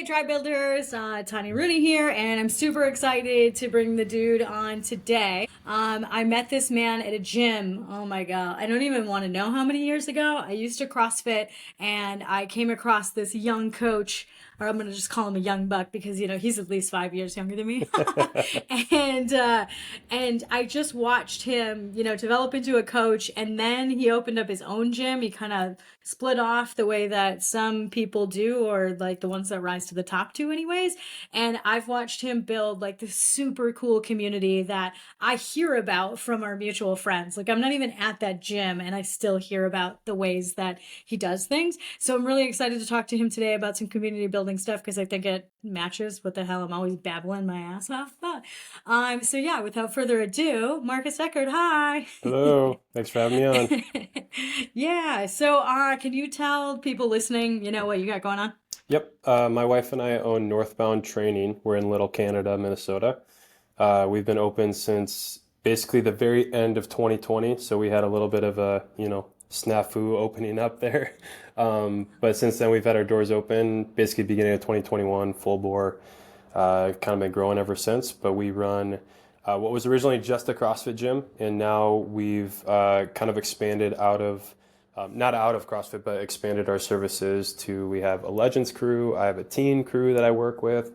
Tribe Builders, Tanya Rooney here, and I'm super excited to bring the dude on today. I met this man at a gym. Oh my God. I don't even want to know how many years ago. I used to CrossFit, and I came across this young coach, or I'm going to just call him a young buck because, he's at least 5 years younger than me. and, uh, and I just watched him, develop into a coach, and then he opened up his own gym. He kind of split off the way that some people do, or like the ones that rise to the top do anyways. And I've watched him build like this super cool community that I hear about from our mutual friends. Like I'm not even at that gym and I still hear about the ways that he does things. So I'm really excited to talk to him today about some community building stuff because I think it matches what the hell I'm always babbling my ass off about. So yeah, without further ado, Marcus Eckert, hi. Hello, thanks for having me on. Yeah. So, can you tell people listening, what you got going on? Yep, my wife and I own Northbound Training. We're in Little Canada, Minnesota. We've been open since basically the very end of 2020, so we had a little bit of a, snafu opening up there. But since then, we've had our doors open basically beginning of 2021, full bore. Kind of been growing ever since, but we run what was originally just a CrossFit gym, and now we've kind of expanded out of, not out of CrossFit, but expanded our services to, we have a Legends crew, I have a teen crew that I work with,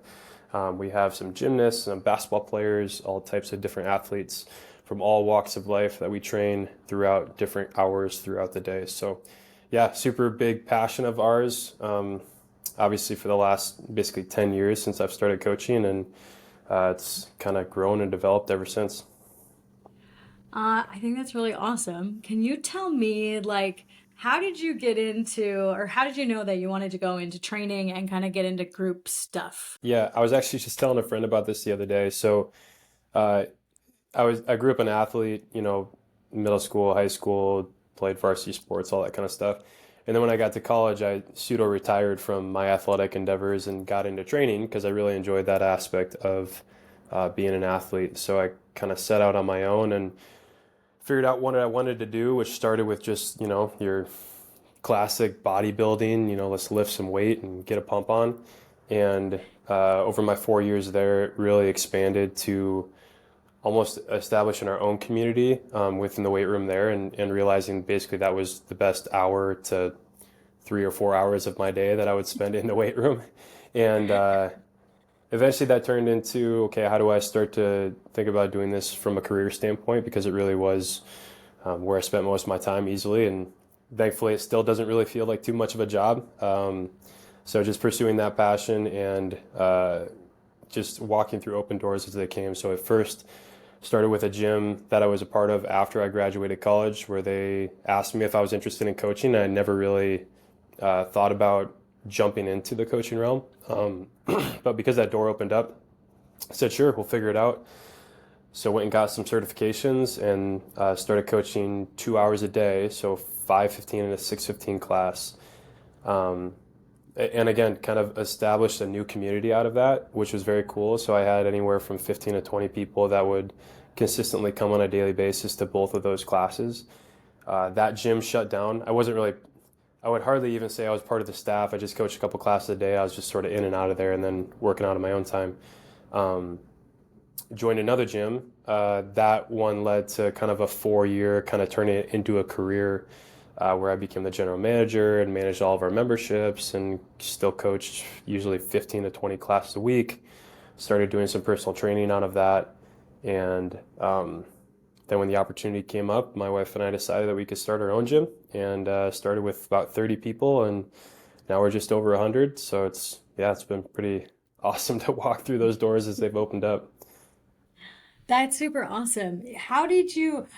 we have some gymnasts, some basketball players, all types of different athletes from all walks of life that we train throughout different hours throughout the day. So yeah, super big passion of ours. Obviously for the last basically 10 years since I've started coaching, and it's kind of grown and developed ever since. I think that's really awesome. Can you tell me, like, how did you get into, or how did you know that you wanted to go into training and kind of get into group stuff? Yeah, I was actually just telling a friend about this the other day. So uh, I grew up an athlete, middle school, high school, played varsity sports, all that kind of stuff. And then when I got to college, I pseudo retired from my athletic endeavors and got into training because I really enjoyed that aspect of being an athlete. So I kind of set out on my own and figured out what I wanted to do, which started with just, your classic bodybuilding, let's lift some weight and get a pump on. And over my 4 years there, it really expanded to almost establishing our own community within the weight room there, and realizing basically that was the best hour to 3 or 4 hours of my day that I would spend in the weight room. And eventually that turned into, okay, how do I start to think about doing this from a career standpoint? Because it really was where I spent most of my time easily. And thankfully, it still doesn't really feel like too much of a job. So just pursuing that passion and just walking through open doors as they came. So at first, started with a gym that I was a part of after I graduated college, where they asked me if I was interested in coaching. I never really thought about jumping into the coaching realm. But because that door opened up, I said, sure, we'll figure it out. So went and got some certifications and started coaching 2 hours a day. So 5:15 and a 6:15 class. And again, kind of established a new community out of that, which was very cool. So I had anywhere from 15 to 20 people that would consistently come on a daily basis to both of those classes. That gym shut down. I would hardly even say I was part of the staff. I just coached a couple classes a day. I was just sort of in and out of there and then working out on my own time. Joined another gym. That one led to kind of a 4 year, kind of turning it into a career, where I became the general manager and managed all of our memberships and still coached usually 15 to 20 classes a week. Started doing some personal training out of that. And then when the opportunity came up, my wife and I decided that we could start our own gym, and started with about 30 people, and now we're just over 100. So it's been pretty awesome to walk through those doors as they've opened up. That's super awesome.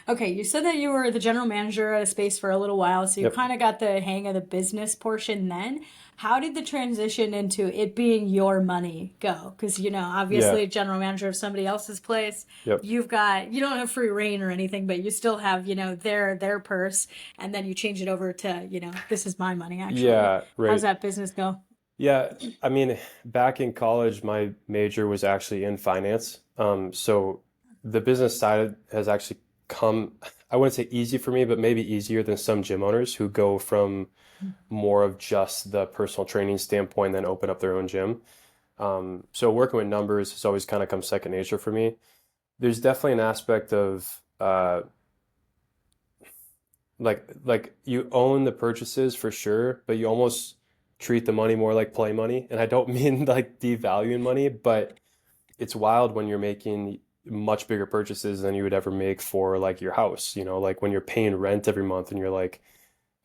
Okay, you said that you were the general manager at a space for a little while, so you Yep. kind of got the hang of the business portion then. How did the transition into it being your money go? Because, Yeah. obviously, general manager of somebody else's place, Yep. you don't have free reign or anything, but you still have, their purse, and then you change it over to, this is my money, actually. Yeah. How's Right. that business go? Yeah. I mean, back in college, my major was actually in finance. So the business side has actually come, I wouldn't say easy for me, but maybe easier than some gym owners who go from more of just the personal training standpoint and then open up their own gym. So working with numbers has always kind of come second nature for me. There's definitely an aspect of like you own the purchases for sure, but you almost treat the money more like play money. And I don't mean like devaluing money, but it's wild when you're making much bigger purchases than you would ever make for like your house, like when you're paying rent every month and you're like,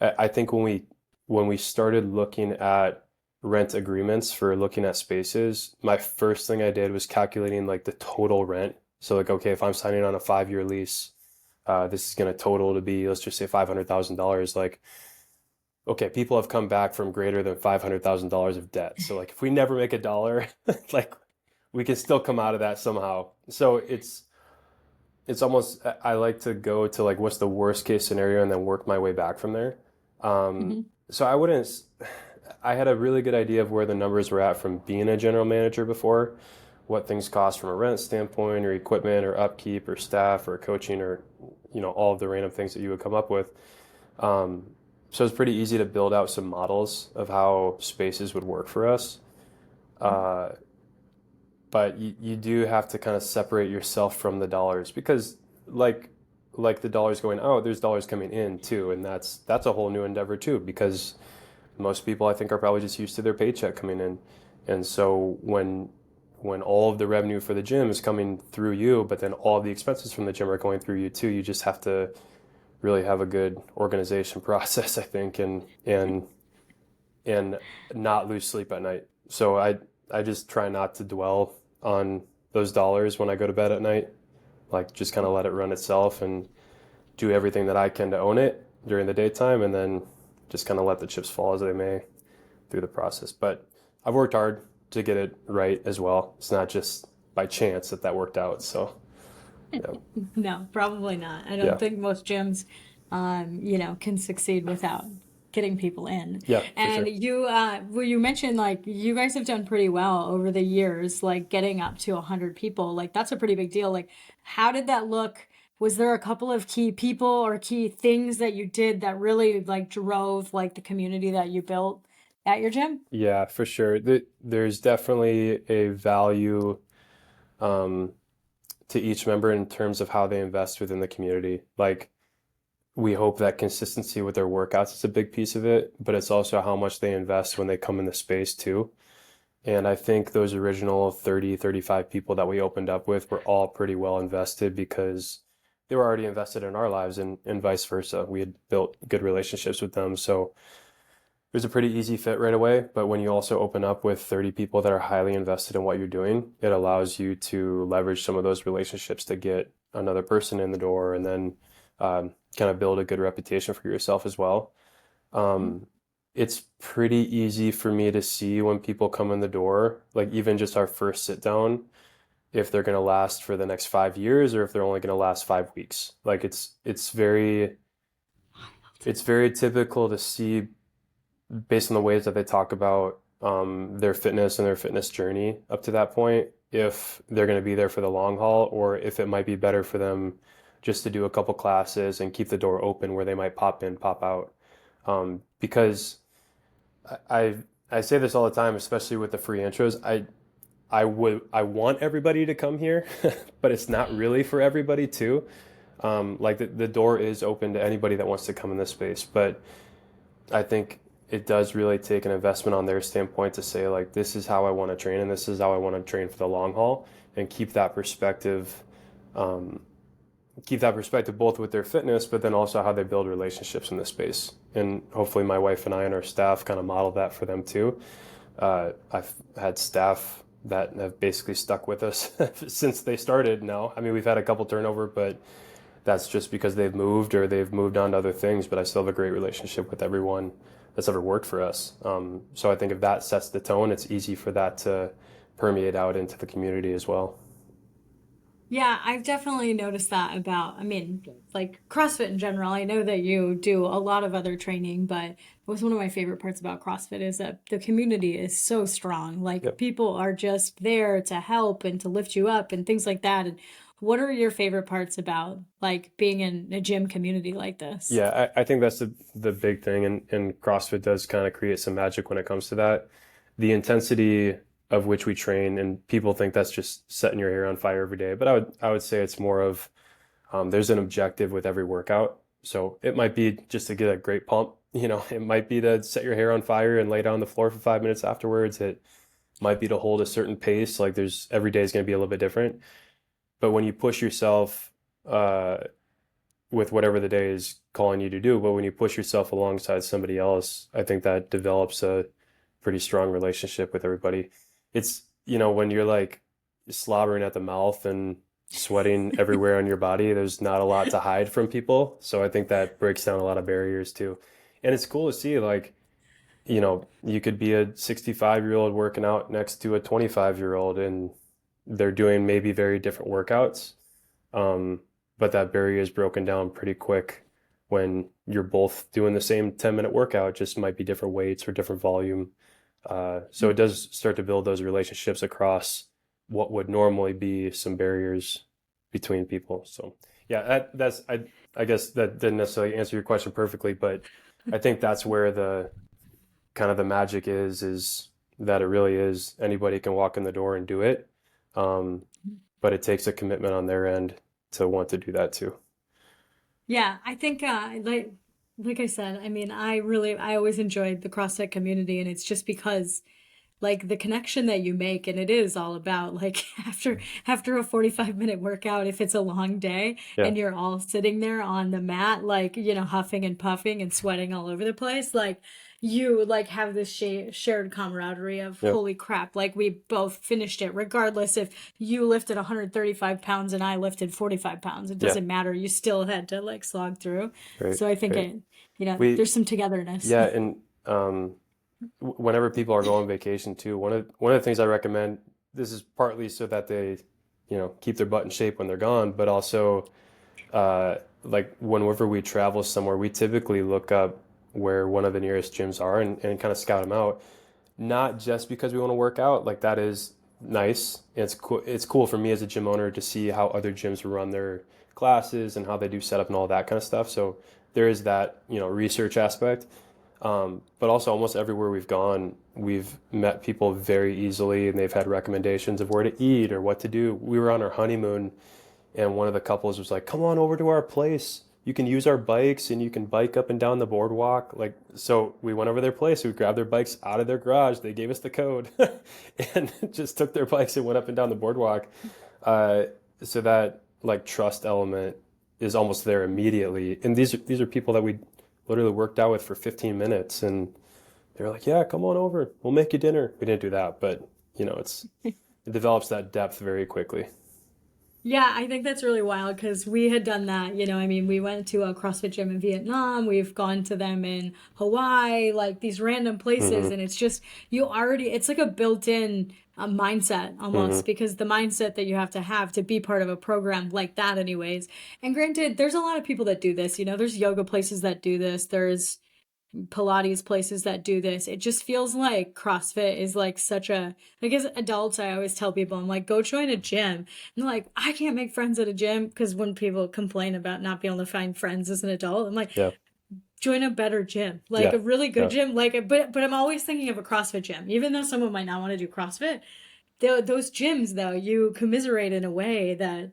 I think when we started looking at rent agreements for looking at spaces, my first thing I did was calculating like the total rent. So like, okay, if I'm signing on a 5-year lease, this is going to total to be, let's just say $500,000. Like, okay, people have come back from greater than $500,000 of debt. So like, if we never make a dollar, like we can still come out of that somehow. So it's almost, I like to go to like what's the worst case scenario and then work my way back from there. Um, Hmm. so I had a really good idea of where the numbers were at from being a general manager before, what things cost from a rent standpoint or equipment or upkeep or staff or coaching or, all of the random things that you would come up with. Um, so it's pretty easy to build out some models of how spaces would work for us. Uh, but you do have to kind of separate yourself from the dollars because like like the dollars going out, there's dollars coming in too, and that's a whole new endeavor too because most people I think are probably just used to their paycheck coming in. And so when all of the revenue for the gym is coming through you, but then all of the expenses from the gym are going through you too, you just have to really have a good organization process, I think, and not lose sleep at night. So I just try not to dwell on those dollars when I go to bed at night. Like just kind of let it run itself and do everything that I can to own it during the daytime and then just kind of let the chips fall as they may through the process. But I've worked hard to get it right as well. It's not just by chance that that worked out. So, yeah. No, probably not. I don't Yeah. think most gyms, can succeed without getting people in. Yeah, for And sure. you mentioned like you guys have done pretty well over the years, like getting up to 100 people. Like that's a pretty big deal. Like, how did that look? Was there a couple of key people or key things that you did that really like drove like the community that you built at your gym? Yeah, for sure. There's definitely a value um, to each member in terms of how they invest within the community. Like, we hope that consistency with their workouts is a big piece of it, but it's also how much they invest when they come in the space too. And I think those original 30, 35 people that we opened up with were all pretty well invested because they were already invested in our lives and vice versa. We had built good relationships with them. So it was a pretty easy fit right away. But when you also open up with 30 people that are highly invested in what you're doing, it allows you to leverage some of those relationships to get another person in the door and then kind of build a good reputation for yourself as well. Um, it's pretty easy for me to see when people come in the door, like even just our first sit down, if they're going to last for the next 5 years or if they're only going to last 5 weeks. Like it's very typical to see based on the ways that they talk about their fitness and their fitness journey up to that point, if they're going to be there for the long haul or if it might be better for them just to do a couple classes and keep the door open where they might pop in, pop out. Because I I say this all the time, especially with the free intros. I want everybody to come here, but it's not really for everybody too. Like the door is open to anybody that wants to come in this space, but I think it does really take an investment on their standpoint to say like this is how I want to train and this is how I want to train for the long haul and um, keep that perspective both with their fitness, but then also how they build relationships in this space. And hopefully my wife and I and our staff kind of model that for them too. I've had staff that have basically stuck with us since they started now. I mean, we've had a couple turnover, but that's just because they've moved or they've moved on to other things, but I still have a great relationship with everyone that's ever worked for us. So I think if that sets the tone, it's easy for that to permeate out into the community as well. Yeah, I've definitely noticed that about, I mean, like CrossFit in general. I know that you do a lot of other training, but it was one of my favorite parts about CrossFit is that the community is so strong. Like Yep. people are just there to help and to lift you up and things like that. And what are your favorite parts about like being in a gym community like this? Yeah, I think that's the big thing, and CrossFit does kind of create some magic when it comes to that. The intensity of which we train, and people think that's just setting your hair on fire every day. But I would say it's more of there's an objective with every workout. So it might be just to get a great pump. It might be to set your hair on fire and lay down on the floor for 5 minutes afterwards. It might be to hold a certain pace. Like there's every day is going to be a little bit different. But when you push yourself uh, with whatever the day is calling you to do, but when you push yourself alongside somebody else, I think that develops a pretty strong relationship with everybody. It's, when you're like slobbering at the mouth and sweating everywhere on your body, there's not a lot to hide from people. So I think that breaks down a lot of barriers too. And it's cool to see, like, you could be a 65-year-old working out next to a 25-year-old and they're doing maybe very different workouts. Um, but that barrier is broken down pretty quick when you're both doing the same 10-minute workout, just might be different weights or different volume. So it does start to build those relationships across what would normally be some barriers between people. So yeah, I guess that didn't necessarily answer your question perfectly, but I think that's where the kind of the magic is that it really is anybody can walk in the door and do it. Um, but it takes a commitment on their end to want to do that too. Yeah, I think like I said, I mean, I always enjoyed the CrossFit community, and it's just because like the connection that you make, and it is all about like after a 45-minute workout, if it's a long day Yeah, and you're all sitting there on the mat, like, huffing and puffing and sweating all over the place, like you like have this shared camaraderie of yeah, holy crap, like we both finished it, regardless if you lifted 135 pounds and I lifted 45 pounds. It yeah. doesn't matter. You still had to like slog through. Right, So I think right. We, there's some togetherness. yeah, and whenever people are going on vacation too, one of the things I recommend, this is partly so that they, keep their butt in shape when they're gone, but also like whenever we travel somewhere, we typically look up where one of the nearest gyms are and kind of scout them out. Not just because we want to work out, like that is nice. It's cool for me as a gym owner to see how other gyms run their classes and how they do setup and all that kind of stuff. So there is that, research aspect. But also almost everywhere we've gone, we've met people very easily and they've had recommendations of where to eat or what to do. We were on our honeymoon and one of the couples was like, "Come on over to our place. You can use our bikes and you can bike up and down the boardwalk." Like, so we went over their place. We grabbed their bikes out of their garage. They gave us the code and just took their bikes and went up and down the boardwalk. Uh, so that like trust element is almost there immediately. And these are people that we literally worked out with for 15 minutes and they were like, "Yeah, come on over. We'll make you dinner." We didn't do that, but it develops that depth very quickly. Yeah, I think that's really wild because we had done that. I mean, we went to a CrossFit gym in Vietnam. We've gone to them in Hawaii, like these random places. Hmm. And it's just, it's like a built-in mindset Hmm. almost, because the mindset that you have to be part of a program like that, anyways. And granted, there's a lot of people that do this. There's yoga places that do this. There's Pilates places that do this. It just feels like CrossFit is like such a, like as adults, I always tell people, I'm like, go join a gym. And they're like, I can't make friends at a gym, because when people complain about not being able to find friends as an adult, I'm like, Yeah. join a better gym, like Yeah. a really good Yeah. gym. Like, but I'm always thinking of a CrossFit gym, even though someone might not want to do CrossFit. Those gyms, though, you commiserate in a way that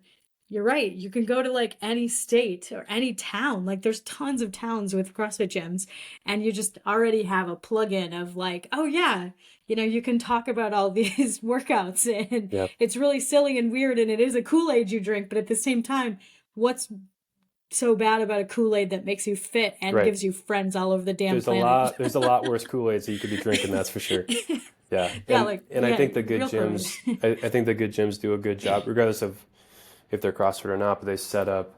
you're right. You can go to like any state or any town. Like there's tons of towns with CrossFit gyms, and you just already have a plug-in of like, oh yeah, you can talk about all these workouts, and Yeah. it's really silly and weird, and it is a Kool-Aid you drink, but at the same time, what's so bad about a Kool-Aid that makes you fit and Right. gives you friends all over the damn There's a planet? lot there's a lot worse Kool-Aids that you could be drinking, that's for sure. Yeah. Yeah, And like and I yeah, think the good real for me. gyms I think the good gyms do a good job, regardless of if they're CrossFit or not, but they set up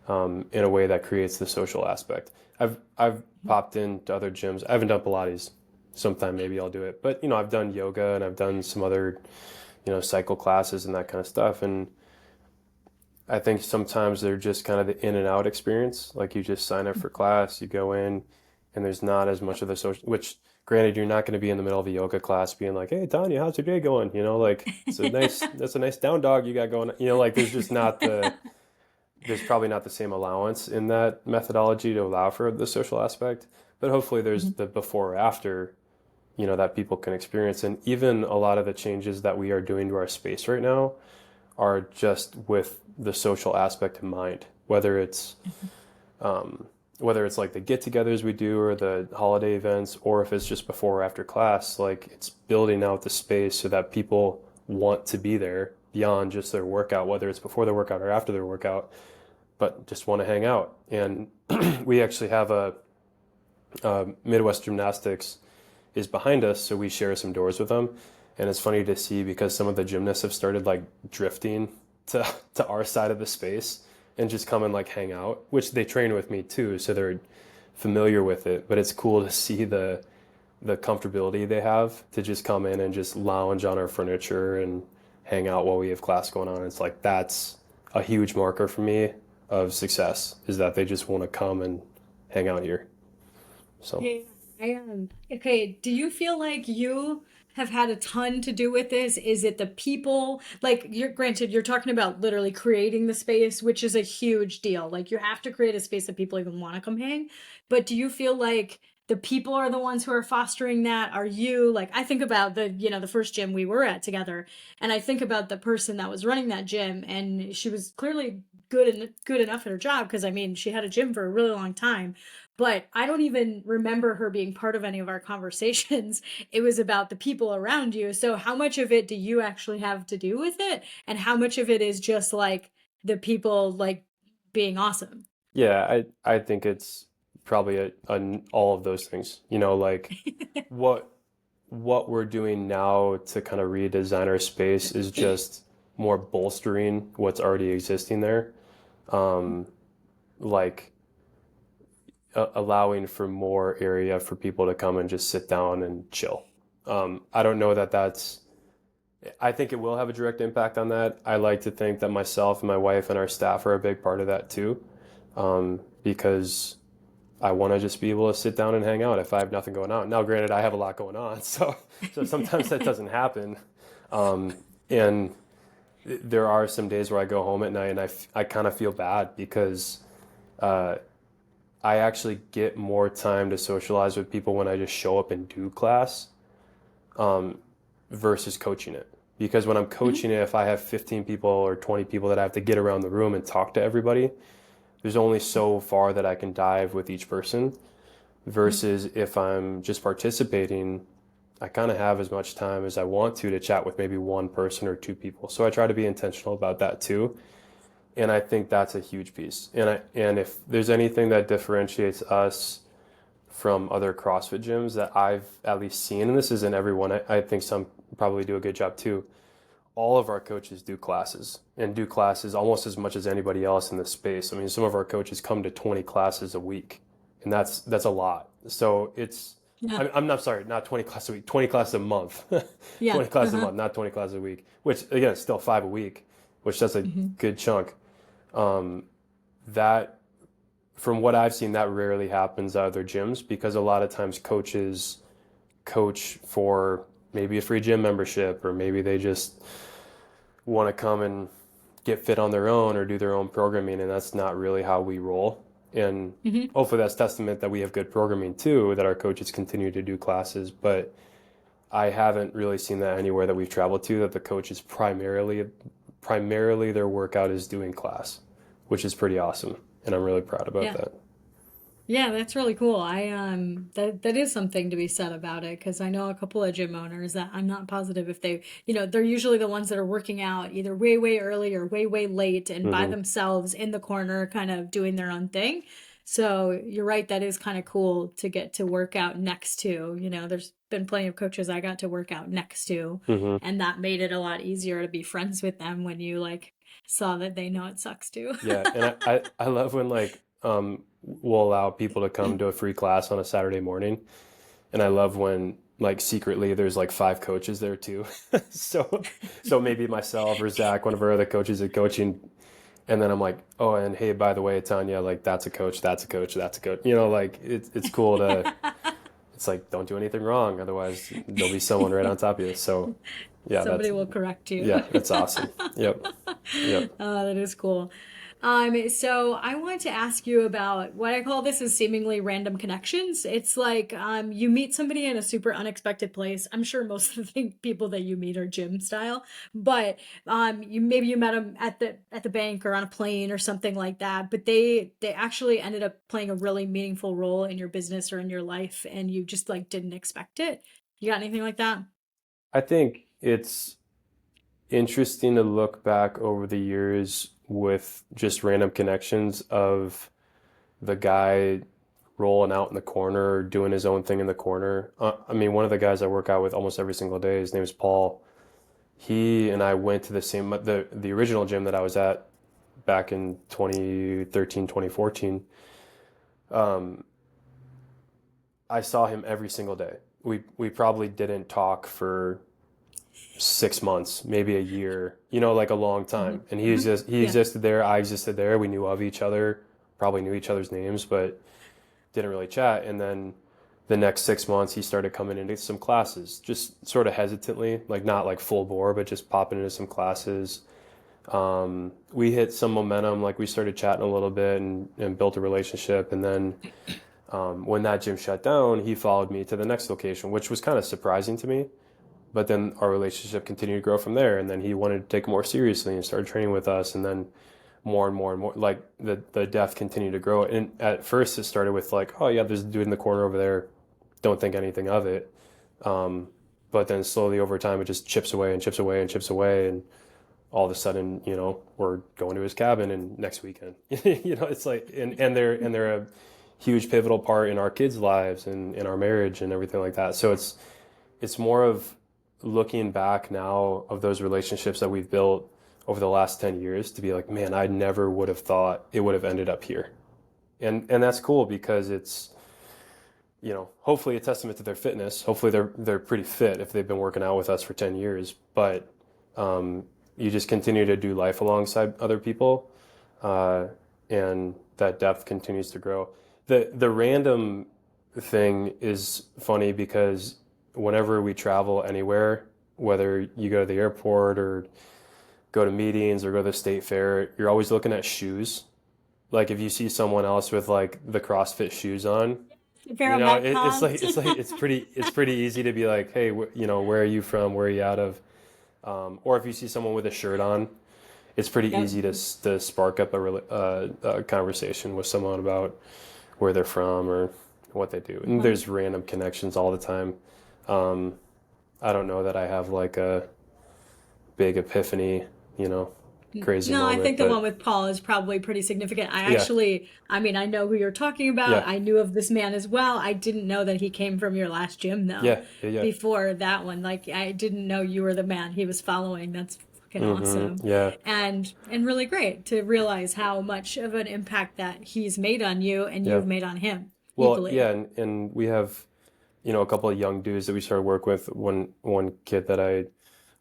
in a way that creates the social aspect. I've popped into other gyms. I haven't done Pilates. Sometime maybe I'll do it. But I've done yoga and I've done some other, cycle classes and that kind of stuff. And I think sometimes they're just kind of the in and out experience. Like you just sign up for class, you go in, and there's not as much of the social, which granted, you're not going to be in the middle of a yoga class being like, "Hey, Tanya, how's your day going?" Like that's a nice down dog you got going. Like there's probably not the same allowance in that methodology to allow for the social aspect. But hopefully there's the before or after that people can experience. And even a lot of the changes that we are doing to our space right now are just with the social aspect in mind, um, whether it's like the get-togethers we do or the holiday events, or if it's just before or after class, like it's building out the space so that people want to be there beyond just their workout, whether it's before their workout or after their workout, but just want to hang out. And we actually have Midwest Gymnastics is behind us, so we share some doors with them. And it's funny to see because some of the gymnasts have started like drifting to our side of the space and just come and like hang out, which they train with me too, so they're familiar with it. But it's cool to see the comfortability they have to just come in and just lounge on our furniture and hang out while we have class going on. It's like that's a huge marker for me of success, is that they just want to come and hang out here. So Yeah, I am. Okay, do you feel like you have had a ton to do with this? Is it the people? Like, you're granted, you're talking about literally creating the space, which is a huge deal. Like, you have to create a space that people even want to come hang. But do you feel like the people are the ones who are fostering that? Are you like, I think about the first gym we were at together, and I think about the person that was running that gym, and she was clearly good enough at her job because I mean, she had a gym for a really long time, but I don't even remember her being part of any of our conversations. It was about the people around you. So how much of it do you actually have to do with it? And how much of it is just like the people like being awesome? yeah, I think it's probably all of those things. Like what what we're doing now to kind of redesign our space is just more bolstering what's already existing there. Um, like allowing for more area for people to come and just sit down and chill. I don't know that I think it will have a direct impact on that. I like to think that myself and my wife and our staff are a big part of that too, because I want to just be able to sit down and hang out if I have nothing going on. Now, granted, I have a lot going on, so sometimes that doesn't happen. And there are some days where I go home at night and I kind of feel bad because uh, I actually get more time to socialize with people when I just show up and do class, um, versus coaching it. Because when I'm Mhm. coaching it, if I have 15 people or 20 people that I have to get around the room and talk to everybody, there's only so far that I can dive with each person. Mhm. Versus if I'm just participating, I kind of have as much time as I want to chat with maybe one person or two people. So I try to be intentional about that too. And I think that's a huge piece. And if there's anything that differentiates us from other CrossFit gyms that I've at least seen, and this isn't everyone, I think some probably do a good job too. All of our coaches do classes and do classes almost as much as anybody else in the space. I mean, some of our coaches come to 20 classes a week, and that's a lot. So Yeah. I'm not sorry, not 20 classes a week, 20 classes a month, Yeah. 20 classes a Uh-huh. month, not 20 classes a week, which again, is still five a week, which that's a Hmm. good chunk. Um, that from what I've seen, that rarely happens at other gyms because a lot of times coaches coach for maybe a free gym membership, or maybe they just want to come and get fit on their own or do their own programming, and that's not really how we roll. And Hmm. hopefully that's testament that we have good programming too, that our coaches continue to do classes. But I haven't really seen that anywhere that we've traveled to, that the coach is primarily their workout is doing class, which is pretty awesome. And I'm really proud about Yeah. that. Yeah, that's really cool. That is something to be said about it because I know a couple of gym owners that I'm not positive if they're usually the ones that are working out either way, way early or way, way late and by Hmm. themselves in the corner, kind of doing their own thing. So you're right, that is kind of cool to get to work out next to. There's been plenty of coaches I got to work out next to, Hmm. and that made it a lot easier to be friends with them when you like saw that they know it sucks too. Yeah, and I love when like we'll allow people to come to a free class on a Saturday morning, and I love when like secretly there's like five coaches there too. So maybe myself or Zach, one of our other coaches, are coaching, and then I'm like, oh, and hey, by the way, Tanya, like that's a coach, that's a coach, that's a coach. Like it's cool to. It's like don't do anything wrong, otherwise there'll be someone right on top of you. So yeah, Somebody will correct you. that's awesome. Yep, yep. Oh, that is cool. So I want to ask you about what I call this is seemingly random connections. It's like you meet somebody in a super unexpected place. I'm sure most of the people that you meet are gym style, but you met them at the bank or on a plane or something like that. But they actually ended up playing a really meaningful role in your business or in your life, and you just like didn't expect it. You got anything like that? I think it's interesting to look back over the years with just random connections of the guy rolling out in the corner, doing his own thing in the corner. I mean, one of the guys I work out with almost every single day, his name is Paul. He and I went to the original gym that I was at back in 2013, 2014. Um, I saw him every single day. We probably didn't talk for 6 months, maybe a year, like a long Hmm. time. And Hmm. he Yeah. existed there, I existed there. We knew of each other, probably knew each other's names, but didn't really chat. And then the next 6 months, he started coming into some classes, just sort of hesitantly, like not like full bore, but just popping into some classes. We hit some momentum, like we started chatting a little bit and built a relationship. And then when that gym shut down, he followed me to the next location, which was kind of surprising to me. But then our relationship continued to grow from there. And then he wanted to take it more seriously and started training with us. And then more and more and more, like the depth continued to grow. And at first, it started with like, oh yeah, there's a dude in the corner over there. Don't think anything of it. Um, but then slowly over time, it just chips away and chips away and chips away. And all of a sudden, we're going to his cabin and next weekend, it's like, and they're a huge pivotal part in our kids' lives and in our marriage and everything like that. So it's more of looking back now of those relationships that we've built over the last 10 years to be like, man, I never would have thought it would have ended up here. And that's cool because it's, hopefully a testament to their fitness. Hopefully they're pretty fit if they've been working out with us for 10 years. But you just continue to do life alongside other people, uh, and that depth continues to grow. The random thing is funny because whenever we travel anywhere, whether you go to the airport or go to meetings or go to the state fair, you're always looking at shoes. Like if you see someone else with like the CrossFit shoes on, A pair of Metcons. it's pretty easy to be like, hey, where are you from? Where are you out of? Or if you see someone with a shirt on, it's pretty Yep. easy to spark up a conversation with someone about where they're from or what they do. And there's random connections all the time. Um, I don't know that I have like a big epiphany, you know, crazy No, I moment, think the one but with Paul is probably pretty significant. yeah, I mean, I know who you're talking about. yeah, I knew of this man as well. I didn't know that he came from your last gym, though, yeah, yeah, yeah. before that one. Like, I didn't know you were the man he was following. That's fucking awesome. Yeah, And really great to realize how much of an impact that he's made on you and yeah. you've made on him Well, equally. yeah, and we have, a couple of young dudes that we started work with. One kid that I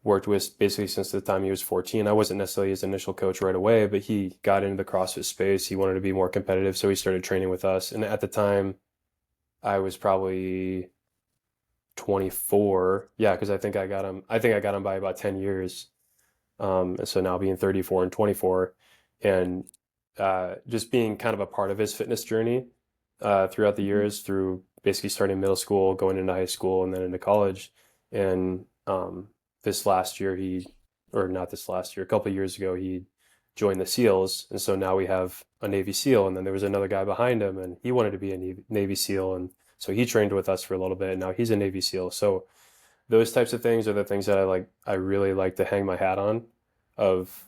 worked with basically since the time he was 14. I wasn't necessarily his initial coach right away, but he got into the CrossFit space. He wanted to be more competitive, so he started training with us. And at the time, I was probably 24. Yeah, because I think I got him by about 10 years. And so now being 34 and 24, and just being kind of a part of his fitness journey throughout the Mhm. years, through basically starting middle school, going into high school, and then into college. And this last year, or not this last year, a couple of years ago, he joined the SEALs. And so now we have a Navy SEAL, and then there was another guy behind him, and he wanted to be a Navy SEAL. And so he trained with us for a little bit, and now he's a Navy SEAL. So those types of things are the things that I really like to hang my hat on of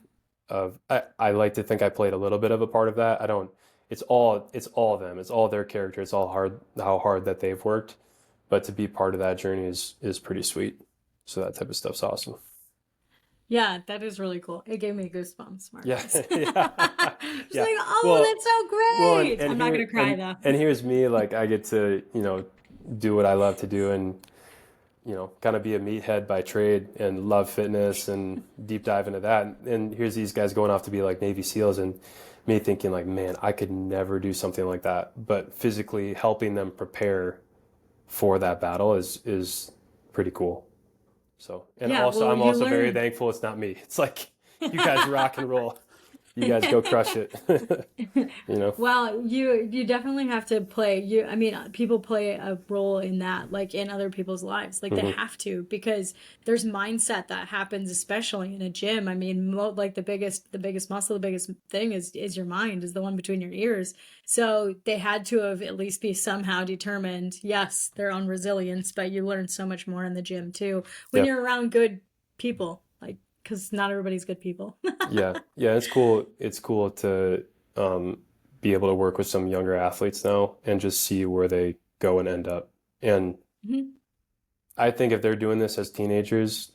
I like to think I played a little bit of a part of that. I don't it's all them. It's all their character. It's all how hard that they've worked. But to be part of that journey is pretty sweet. So that type of stuff's awesome. Yeah, that is really cool. It gave me goosebumps, Yeah. Marcus. Just like, Yeah. Yeah. oh, Well, that's so well and, great. and I'm not here gonna cry though. and here's me, like I get to, do what I love to do and kind of be a meathead by trade and love fitness and deep dive into that. And here's these guys going off to be like Navy SEALs and me thinking like, man, I could never do something like that. But physically helping them prepare for that battle is pretty cool. So, and Yeah, also well, I'm you also very learn. thankful it's not me. It's like you guys rock and roll. You guys go crush it. You know? Well, you definitely have to play you I mean people play a role in that like in other people's lives. Like they Hmm. have to because there's mindset that happens especially in a gym. I mean like the biggest muscle, the biggest thing is your mind, is the one between your ears. So they had to have at least be somehow determined, yes, their own resilience, but you learn so much more in the gym too when Yeah. you're around good people. Like because not everybody's good people. Yeah. Yeah. It's cool. It's cool to um, be able to work with some younger athletes now and just see where they go and end up. And I think if they're doing this as teenagers,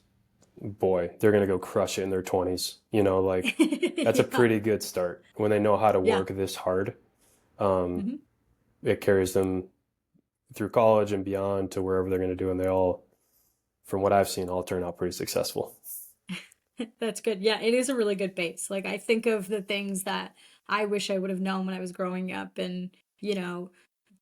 boy, they're going to go crush it in their 20s. Like that's a Yeah. pretty good start when they know how to Yeah. work this hard. Um, Mhm. it carries them through college and beyond to wherever they're going to do, and they all, from what I've seen, all turn out pretty successful. That's good. Yeah, it is a really good base. Like I think of the things that I wish I would have known when I was growing up and, you know,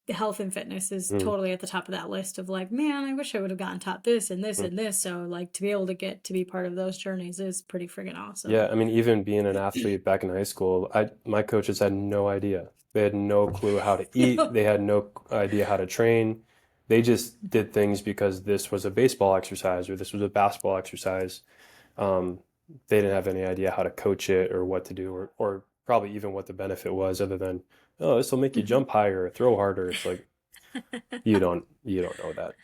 the health and fitness is Mm, totally at the top of that list of like, man, I wish I would have gotten taught this and this mm. and this. So like to be able to get to be part of those journeys is pretty friggin' Yeah, awesome. I mean, even being an athlete back in high school, my coaches had no idea. They had no clue how to eat. They had no idea how to train. They just did things because this was a baseball exercise or this was a basketball exercise. Um, they didn't have any idea how to coach it or what to do or probably even what the benefit was other than, oh, this will make you jump higher, throw harder. It's like you don't know that.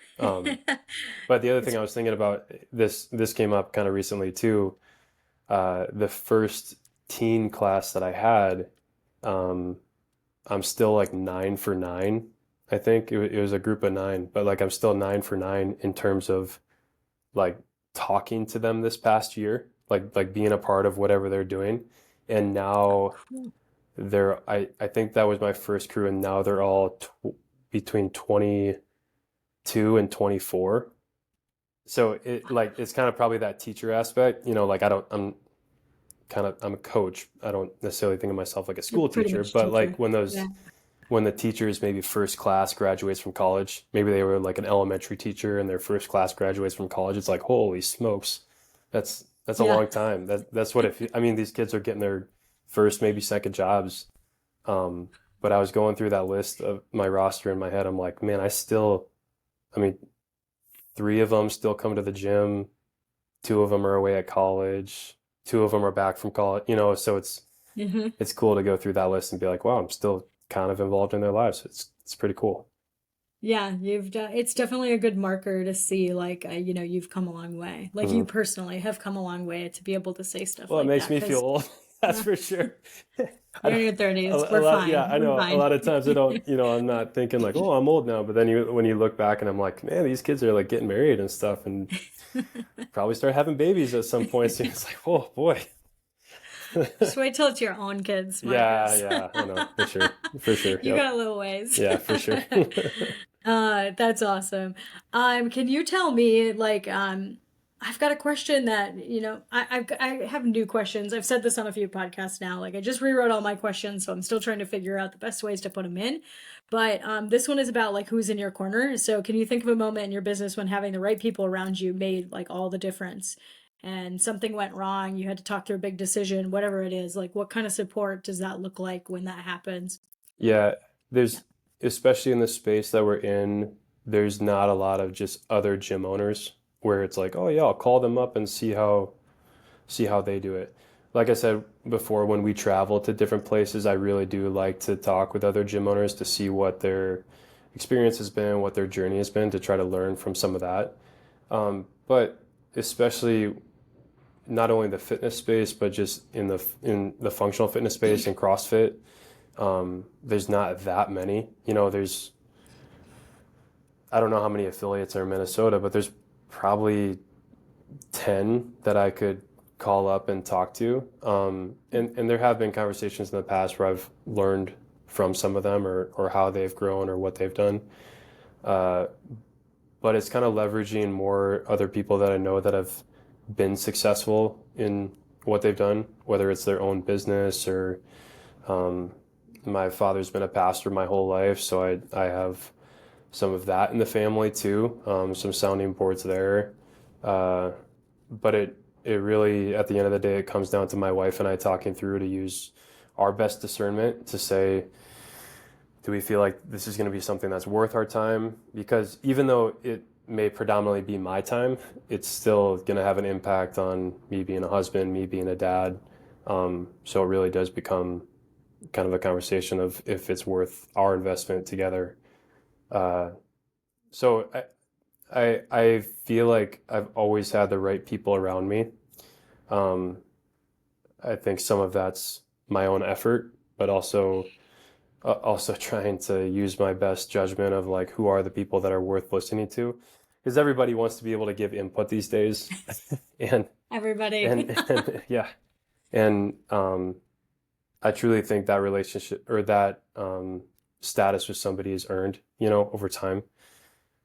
But the other thing It's I was thinking about, this came up kind of recently too. The first teen class that I had, um, I'm still like 9 for 9. I think it was a group of 9, but like I'm still 9 for 9 in terms of like talking to them this past year, like being a part of whatever they're doing. And now cool. I think that was my first crew, and now they're all tw between 22 and 24. So it's kind of probably that teacher aspect, like I'm a coach. I don't necessarily think of myself like a You're school pretty teacher, much but like teacher. Yeah. when the teacher's maybe first class graduates from college, maybe they were like an elementary teacher and their first class graduates from college, it's like, holy smokes. That's a Yeah. long time. That's what I mean, these kids are getting their first, maybe second jobs. But I was going through that list of my roster in my head. I'm like, man, I mean, 3 of them still come to the gym. 2 of them are away at college. 2 of them are back from college, so hmm it's cool to go through that list and be like, wow, I'm still kind of involved in their lives. It's pretty cool. Yeah, you've done, it's definitely a good marker to see like you've come a long way. Like you Mhm. personally have come a long way to be able to say stuff Well, it like makes that me feel because old. That's for sure. I you're don't, in your 30s. a We're lot, yeah, fine. I We're know. A fine. lot of times I don't, I'm not thinking like, oh, I'm old now. But then when you look back and I'm like, man, these kids are like getting married and stuff, and probably start having babies at some point. So it's like, oh boy. Just wait till it's your own kids, Yeah, Marcus. yeah, I know, for sure. You Yep, got a little ways. yeah, for sure. That's awesome. Can you tell me, like, I've got a question that, I have new questions. I've said this on a few podcasts now. Like, I just rewrote all my questions, so I'm still trying to figure out the best ways to put them in. But this one is about like who's in your corner. So, can you think of a moment in your business when having the right people around you made like all the difference? And something went wrong, you had to talk through a big decision, whatever it is. Like, what kind of support does that look like when that happens? Yeah, Yeah. there's especially in the space that we're in, there's not a lot of just other gym owners where it's like, oh yeah, I'll call them up and see how they do it. Like I said before, when we travel to different places, I really do like to talk with other gym owners to see what their experience has been, what their journey has been, to try to learn from some of that. But especially not only the fitness space, but just in the functional fitness space and CrossFit, there's not that many. I don't know how many affiliates are in Minnesota, but there's probably 10 that I could call up and talk to. And there have been conversations in the past where I've learned from some of them or how they've grown or what they've done. Uh, but it's kind of leveraging more other people that I know that have been successful in what they've done, whether it's their own business or um, my father's been a pastor my whole life, so I have some of that in the family too, some sounding boards there. Uh, but it really, at the end of the day, it comes down to my wife and I talking through to use our best discernment to say, do we feel like this is going to be something that's worth our time? Because even though it may predominantly be my time, it's still going to have an impact on me being a husband, me being a dad. So it really does become kind of a conversation of if it's worth our investment together. Uh, so I feel like I've always had the right people around me. Um, I think some of that's my own effort, but also trying to use my best judgment of like who are the people that are worth listening to, because everybody wants to be able to give input these days, and Everybody. and yeah, and I truly think that relationship or that status with somebody is earned, over time.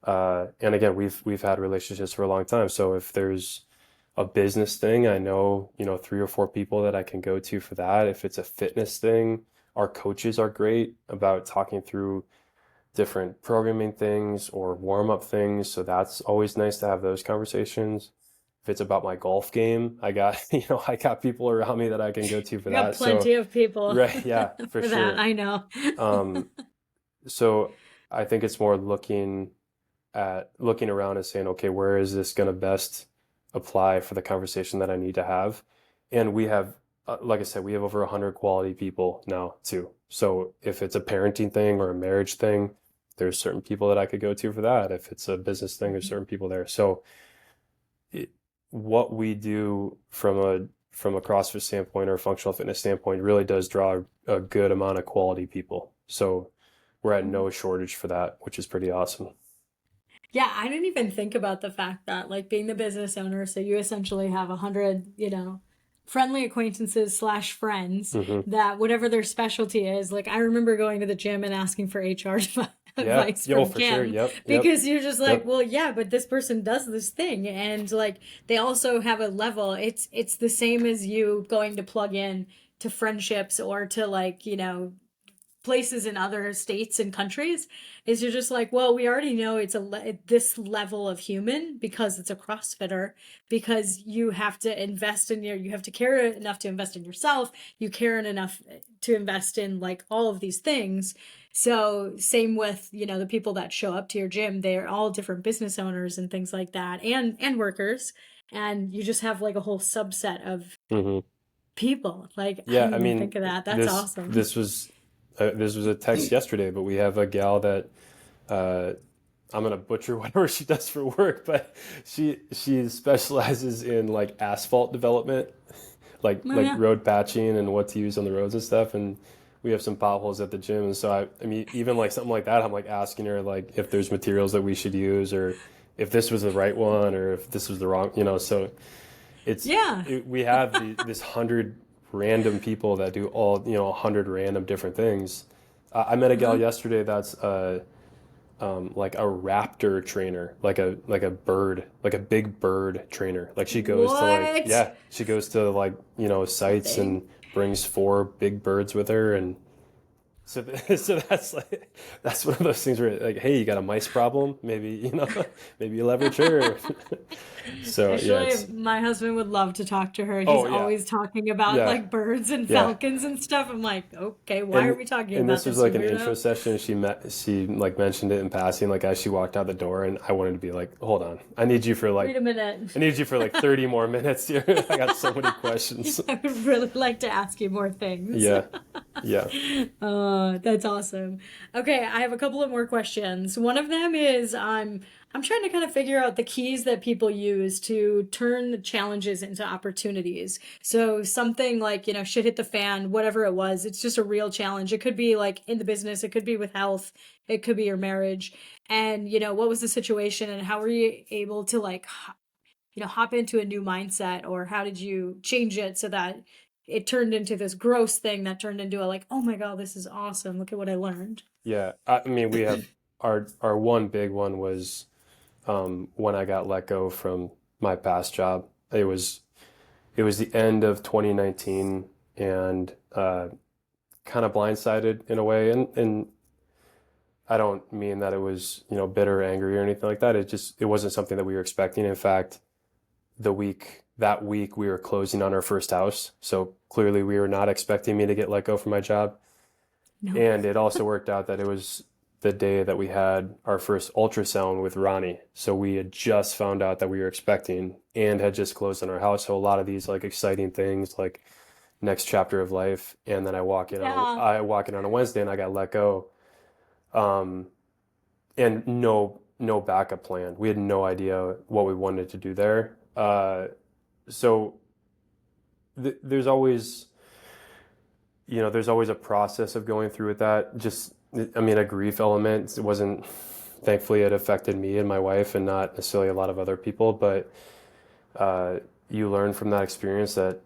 And again, we've had relationships for a long time. So if there's a business thing, I know, 3 or 4 people that I can go to for that. If it's a fitness thing, our coaches are great about talking through different programming things or warm-up things. So that's always nice to have those conversations. If it's about my golf game, I got, I got people around me that I can go to for We got that. So, plenty of people right, yeah, for for that. sure. I know. Um, so I think it's more looking around and saying, okay, where is this going to best apply for the conversation that I need to have? And we have, like I said, we have over 100 quality people now too. So if it's a parenting thing or a marriage thing, there's certain people that I could go to for that. If it's a business thing, there's certain people there. So it, what we do from a CrossFit standpoint or a functional fitness standpoint really does draw a good amount of quality people. So we're at no shortage for that, which is pretty awesome. Yeah, I didn't even think about the fact that, like, being the business owner, so you essentially have 100, friendly acquaintances slash friends Hmm. that whatever their specialty is. Like, I remember going to the gym and asking for HR Yeah. advice Yo, from for sure. Kim Yep. Yep. because you're just like, Yep. well, yeah, but this person does this thing, and like they also have a level. It's the same as you going to plug in to friendships or to like places in other states and countries is you're just like, well, we already know it's this level of human because it's a CrossFitter, because you have to invest in you have to care enough to invest in yourself, you care enough to invest in like all of these things. So same with the people that show up to your gym, they're all different business owners and things like that, and workers, and you just have like a whole subset of Hmm. people. Like, I Yeah. didn't I even mean, think of that. That's this awesome. this was this was a text yesterday, but we have a gal that uh, I'm gonna butcher whatever she does for work, but she specializes in like asphalt development, Oh like yeah. road patching and what to use on the roads and stuff. And we have some potholes at the gym, and so I mean, even like something like that, I'm like asking her like if there's materials that we should use or if this was the right one or if this was the wrong, So Yeah. we have this 100 random people that do all 100 random different things. I met a gal Uh-huh. yesterday that's like a raptor trainer, like a bird, like a big bird trainer. Like she goes to like What? yeah, she goes to like sites They, and brings 4 big birds with her, and so so that's one of those things where like, hey, you got a mice problem? Maybe maybe you leverage her. So yeah, actually, my husband would love to talk to her. He's oh yeah, always talking about yeah, like birds and yeah. falcons and stuff. I'm like, okay, why are And we talking and about this was this, you like an intro weirdo? session. She like mentioned it in passing, like as she walked out the door, and I wanted to be like, hold on, Wait a minute. I need you for like 30 more minutes here. I got so many questions. I would really like to ask you more things. Yeah, yeah. That's awesome. Okay, I have a couple of more questions. One of them is I'm trying to kind of figure out the keys that people use to turn the challenges into opportunities. So something like, shit hit the fan, whatever it was, it's just a real challenge. It could be like in the business, it could be with health, it could be your marriage. And, what was the situation and how were you able to like hop into a new mindset, or how did you change it so that it turned into this gross thing that turned into a like, oh my God, this is awesome. Look at what I learned. Yeah, I mean, we have our one big one was when I got let go from my past job. It was the end of 2019, and kind of blindsided in a way, and I don't mean that it was bitter, or angry, or anything like that. It wasn't something that we were expecting. In fact, the week that week we were closing on our first house. So clearly we were not expecting me to get let go from my job. No. And it also worked out that it was the day that we had our first ultrasound with Ronnie. So we had just found out that we were expecting and had just closed on our house. So a lot of these like exciting things like next chapter of life. And then Yeah. I walk in on a Wednesday and I got let go. Um, and no backup plan. We had no idea what we wanted to do there. So there's always, there's always a process of going through with that. Just, I mean, a grief element. It wasn't, thankfully, it affected me and my wife and not necessarily a lot of other people. But uh, you learn from that experience that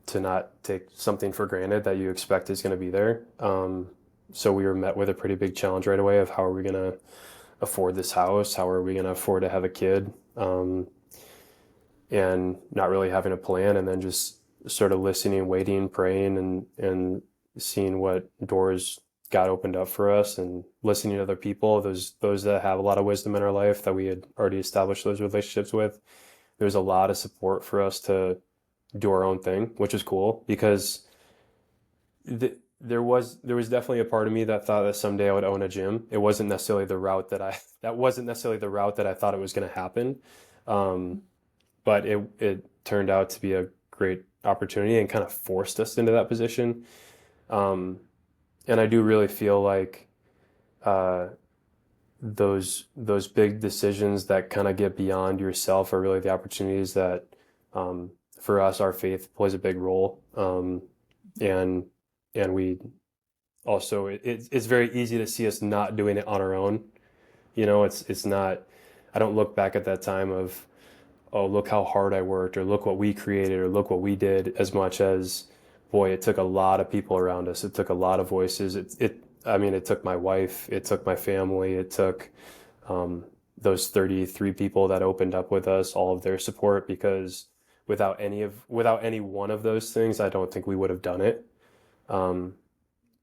to not take something for granted that you expect is going to be there. So we were met with a pretty big challenge right away of how are we going to afford this house? How are we going to afford to have a kid? And not really having a plan, and then just sort of listening, waiting, praying, and seeing what doors got opened up for us, and listening to other people, those that have a lot of wisdom in our life that we had already established those relationships with. There's a lot of support for us to do our own thing, which is cool because there was definitely a part of me that thought that someday I would own a gym. It wasn't necessarily the route that wasn't necessarily the route that I thought it was going to happen. Um, but it turned out to be a great opportunity and kind of forced us into that position. Um, and I do really feel like uh, those big decisions that kind of get beyond yourself are really the opportunities that, for us, our faith plays a big role. And we also it's very easy to see us not doing it on our own. It's not. I don't look back at that time of, oh, look how hard I worked, or look what we created, or look what we did, as much as, boy, it took a lot of people around us. It took a lot of voices. I mean, it took my wife, it took my family, it took um, those 33 people that opened up with us, all of their support, because without any one of those things, I don't think we would have done it. Um,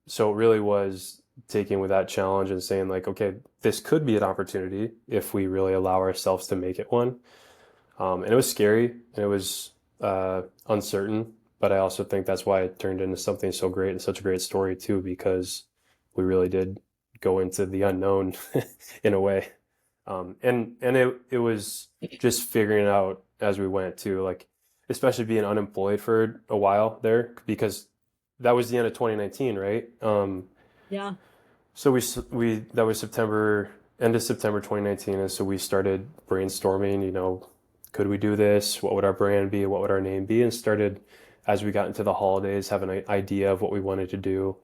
so it really was taking with that challenge and saying like, okay, this could be an opportunity if we really allow ourselves to make it one. And it was scary and it was uncertain, but I also think that's why it turned into something so great and such a great story too, because we really did go into the unknown in a way. And it was just figuring out as we went too, like especially being unemployed for a while there, because that was the end of 2019, right? Yeah. So we that was end of September 2019, and so we started brainstorming, could we do this? What would our brand be? What would our name be? And started, as we got into the holidays, have an idea of what we wanted to do.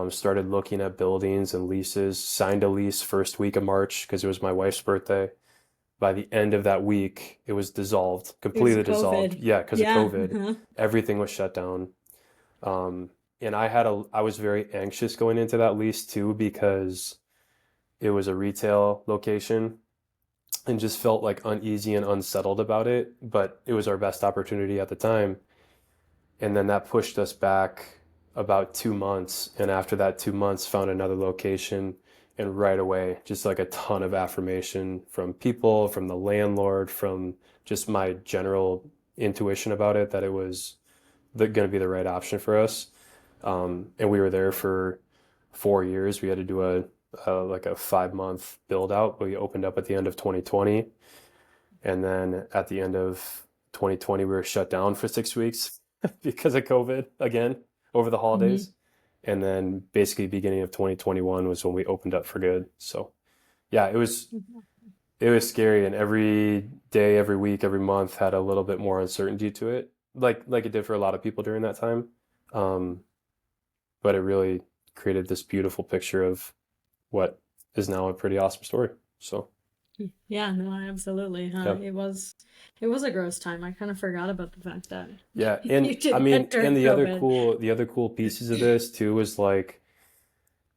Started looking at buildings and leases, signed a lease first week of March because it was my wife's birthday. By the end of that week, it was dissolved, It was completely dissolved. COVID. Yeah, because of Yeah. COVID. Everything was shut down. And I was very anxious going into that lease too, because it was a retail location and just felt like uneasy and unsettled about it. But it was our best opportunity at the time. And then that pushed us back about 2 months. And after that 2 months, found another location. And right away, just like a ton of affirmation from people, from the landlord, from just my general intuition about it, that it was going to be the right option for us. And we were there for 4 years. We had to do like a 5 month build out. We opened up at the end of 2020. And then at the end of 2020, we were shut down for 6 weeks because of COVID again over the Mhm. holidays. And then basically beginning of 2021 was when we opened up for good. So yeah, it was scary. And every day, every week, every month had a little bit more uncertainty to it, like it did for a lot of people during that time. Um, but it really created this beautiful picture of what is now a pretty awesome story. So Yeah, no, absolutely. yeah. It was a gross time. I kind of forgot about the fact that Yeah, you and I did that mean, during and COVID. the other cool pieces of this too was like,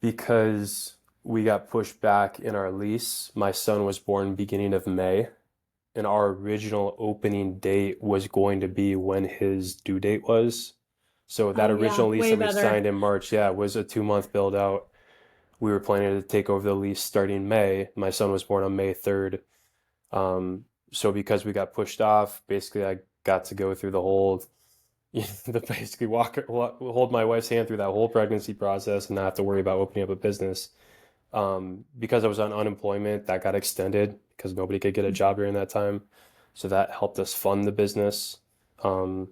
because we got pushed back in our lease, my son was born beginning of May, and our original opening date was going to be when his due date was. So that Oh yeah, original lease way that we better. signed in March, yeah, was a 2 month build out. We were planning to take over the lease starting May. My son was born on May 3rd. So because we got pushed off, basically got to go through the whole, the basically hold my wife's hand through that whole pregnancy process and not have to worry about opening up a business. Because I was on unemployment, that got extended because nobody could get a job during that time. So that helped us fund the business. Um,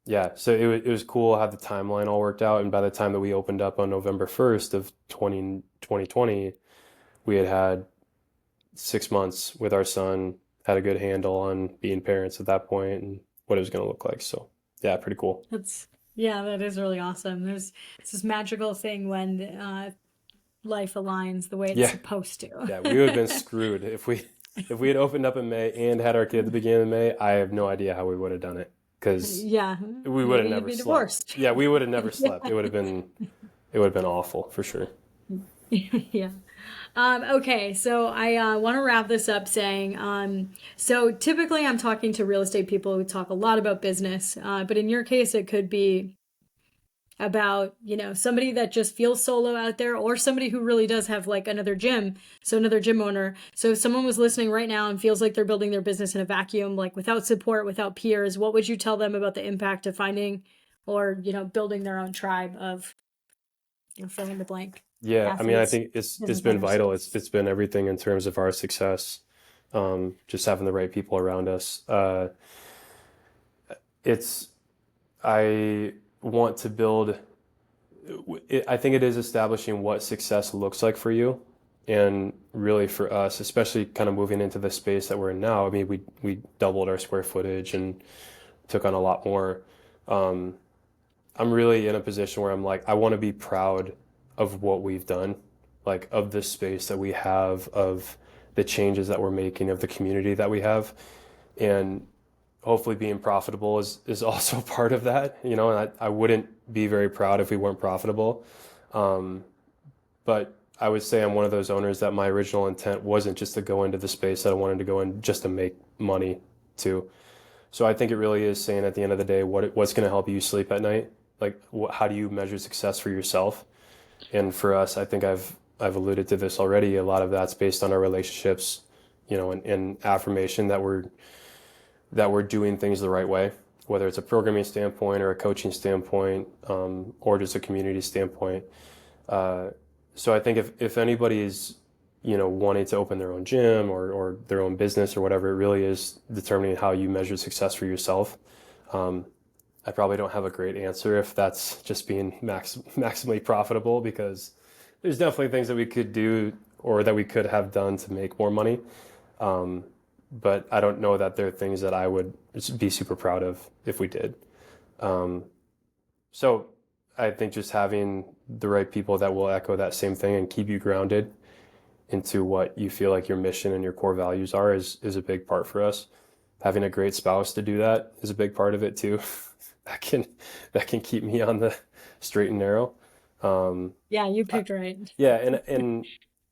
yeah, so it was cool how the timeline all worked out. And by the time that we opened up on November 1st of 2020, we had 6 months with our son, had a good handle on being parents at that point and what it was going to look like. So yeah, pretty cool. That's yeah, that is really awesome. It's this magical thing when life aligns the way it's Yeah, supposed to. yeah, we would have been screwed if we had opened up in May and had our kid at the beginning of May. I have no idea how we would have done it because Yeah, we would have maybe you'd never be slept. divorced. Yeah, we would have never Yeah. slept. It would have been awful for sure. Yeah. Okay, so I want to wrap this up saying, so typically I'm talking to real estate people who talk a lot about business, but in your case, it could be about, somebody that just feels solo out there or somebody who really does have like another gym. So another gym owner. So if someone was listening right now and feels like they're building their business in a vacuum, like without support, without peers, what would you tell them about the impact of finding or, building their own tribe of, fill in the blank Yeah, I mean, I athletes, think it's business been owners? vital. It's been everything in terms of our success. Just having the right people around us. It's I want to build. I think it is establishing what success looks like for you, and really for us, especially kind of moving into the space that we're in now. I mean, we doubled our square footage and took on a lot more. Um, I'm really in a position where I'm like, I want to be proud of what we've done, like of this space that we have, of the changes that we're making, of the community that we have, and hopefully being profitable is also part of that, and I wouldn't be very proud if we weren't profitable. Um, but I would say I'm one of those owners that my original intent wasn't just to go into the space that I wanted to go in just to make money too. So I think it really is saying at the end of the day, what's going to help you sleep at night? Like, how do you measure success for yourself? And for us, I think I've alluded to this already. A lot of that's based on our relationships, and affirmation that we're doing things the right way, whether it's a programming standpoint or a coaching standpoint, or just a community standpoint. Uh, so I think if anybody is, wanting to open their own gym or their own business or whatever, it really is determining how you measure success for yourself. Um, I probably don't have a great answer if that's just being maximally profitable, because there's definitely things that we could do or that we could have done to make more money. Um, but I don't know that there are things that I would be super proud of if we did. Um, so I think just having the right people that will echo that same thing and keep you grounded into what you feel like your mission and your core values are is a big part for us. Having a great spouse to do that is a big part of it too. That can that can keep me on the straight and narrow. Um, Yeah, you I- picked right. yeah, and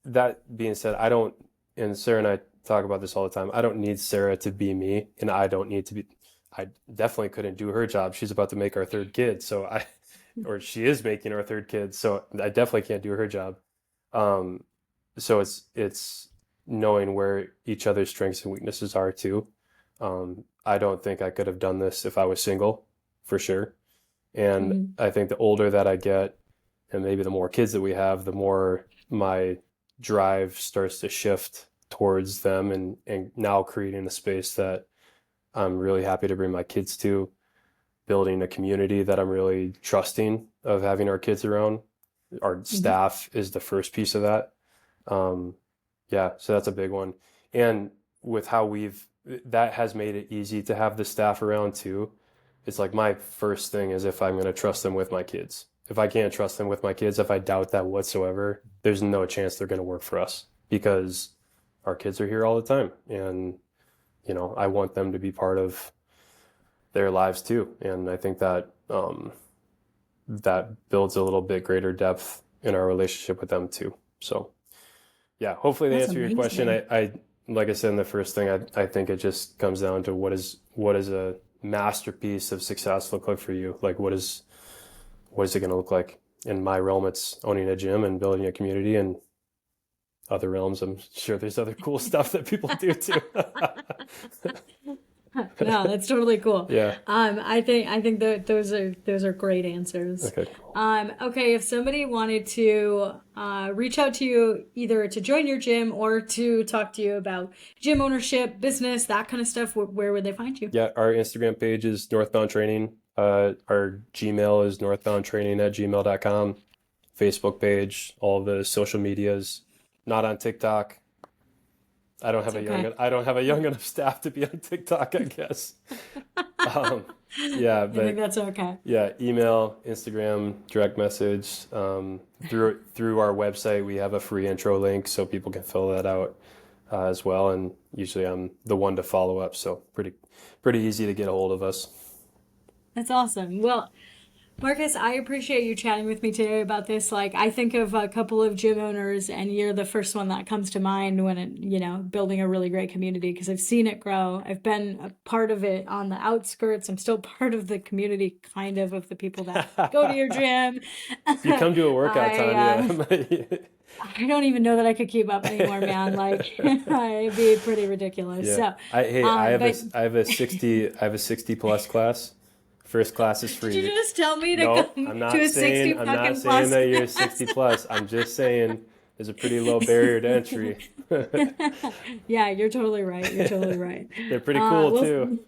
that being said, I don't, and Sarah and I talk about this all the time. I don't need Sarah to be me, and I don't need to be. I definitely couldn't do her job. She's about to make our third kid, or she is making our third kid, so I definitely can't do her job. Um, so it's knowing where each other's strengths and weaknesses are too. I don't think I could have done this if I was single, for sure. And Mhm. I think the older that I get, and maybe the more kids that we have, the more my drive starts to shift towards them, and now creating a space that I'm really happy to bring my kids to, building a community that I'm really trusting of having our kids around. Our Mhm. staff is the first piece of that. Um, yeah, so that's a big one. And with how that has made it easy to have the staff around too. It's like my first thing is if I'm going to trust them with my kids. If I can't trust them with my kids, if I doubt that whatsoever, there's no chance they're going to work for us, because our kids are here all the time. And, I want them to be part of their lives too. And I think that builds a little bit greater depth in our relationship with them too. So yeah, hopefully to That's answer your question, amazing. I like I said in the first thing, I think it just comes down to what is a masterpiece of success look like for you? Like what is it going to look like? In my realm, it's owning a gym and building a community, and other realms, I'm sure there's other cool stuff that people do too. No, that's totally cool. Yeah. I think that those are great answers. Okay. Okay, if somebody wanted to reach out to you either to join your gym or to talk to you about gym ownership, business, that kind of stuff, where would they find you? Yeah, our Instagram page is Northbound Training. Our Gmail is northboundtraining@gmail.com. Facebook page, all the social medias. Not on TikTok. It's okay. I don't have a young enough staff to be on TikTok, I guess. Um, yeah, I think but that's okay. yeah, email, Instagram, direct message. Through our website, we have a free intro link so people can fill that out as well. And usually I'm the one to follow up, so pretty easy to get a hold of us. That's awesome. Well, Marcus, I appreciate you chatting with me today about this. Like, I think of a couple of gym owners, and you're the first one that comes to mind when building a really great community because I've seen it grow. I've been a part of it on the outskirts. I'm still part of the community, kind of the people that go to your gym. You come to a workout, I Tanya. I don't even know that I could keep up anymore, man. Like, it'd be pretty ridiculous. Yeah. So, but I have a 60 plus class. First class is did you free. just tell me to No, come to a 60 I'm not fucking saying plus that you're 60 plus. I'm just saying there's a pretty low barrier to entry. Yeah, you're totally right. You're totally right. They're pretty cool Well, too.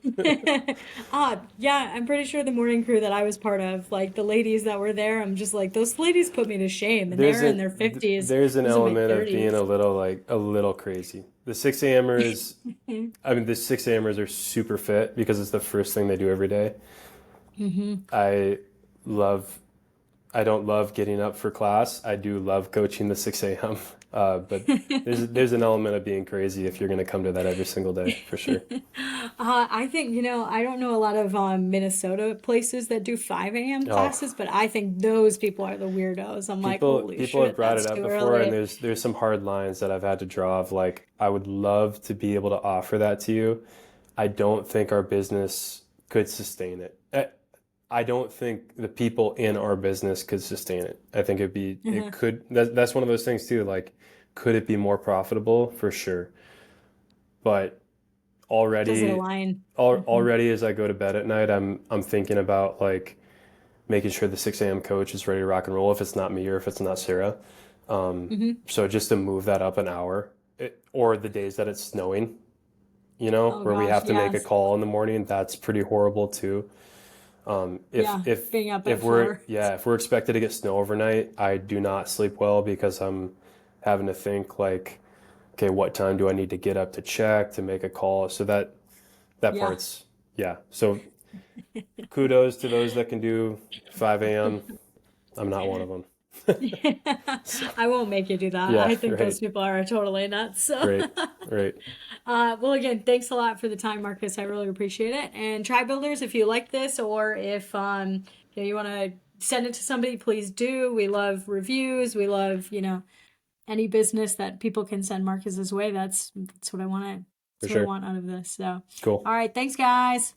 yeah, I'm pretty sure the morning crew that I was part of, like the ladies that were there, I'm just like, those ladies put me to shame, and There's they're in a their 50s. there's an I was in my element of being 30s. a little crazy. The 6 a.m.ers, I mean, the 6 a.m.ers are super fit because it's the first thing they do every day. I love I don't love getting up for class. I do love coaching the 6 a.m. But there's an element of being crazy if you're going to come to that every single day, for sure. I think, I don't know a lot of Minnesota places that do 5 a.m. Oh, classes, but I think those people are the weirdos. I'm like, holy people have shit, brought it that's up too before, and early. there's some hard lines that I've had to draw of like I would love to be able to offer that to you. I don't think our business could sustain it. I don't think the people in our business could sustain it. I think it could, that's one of those things too. Like, could it be more profitable? For sure. But Does it already, align? already as I go to bed at night, I'm thinking about like making sure the 6 a.m. coach is ready to rock and roll if it's not me or if it's not Sarah. So just to move that up an hour, or the days that it's snowing, Oh where we gosh, have to make a yes. call in the morning, that's pretty horrible too. Yeah, being up at If we're 4. yeah, if we're expected to get snow overnight, I do not sleep well because I'm having to think like, okay, what time do I need to get up to check to make a call? So that Yeah. part's yeah. So kudos to those that can do 5 a.m. I'm not one of them. So I won't make you do that. yeah, I think right, those people are totally nuts. So, right, right, well, again, thanks a lot for the time, Marcus. I really appreciate it. And try builders, if you like this, or if you want to send it to somebody, please do. We love reviews. We love any business that people can send Marcus's way. That's what I want to. for That's what I sure. want out of this. So, Cool. all right, thanks, guys.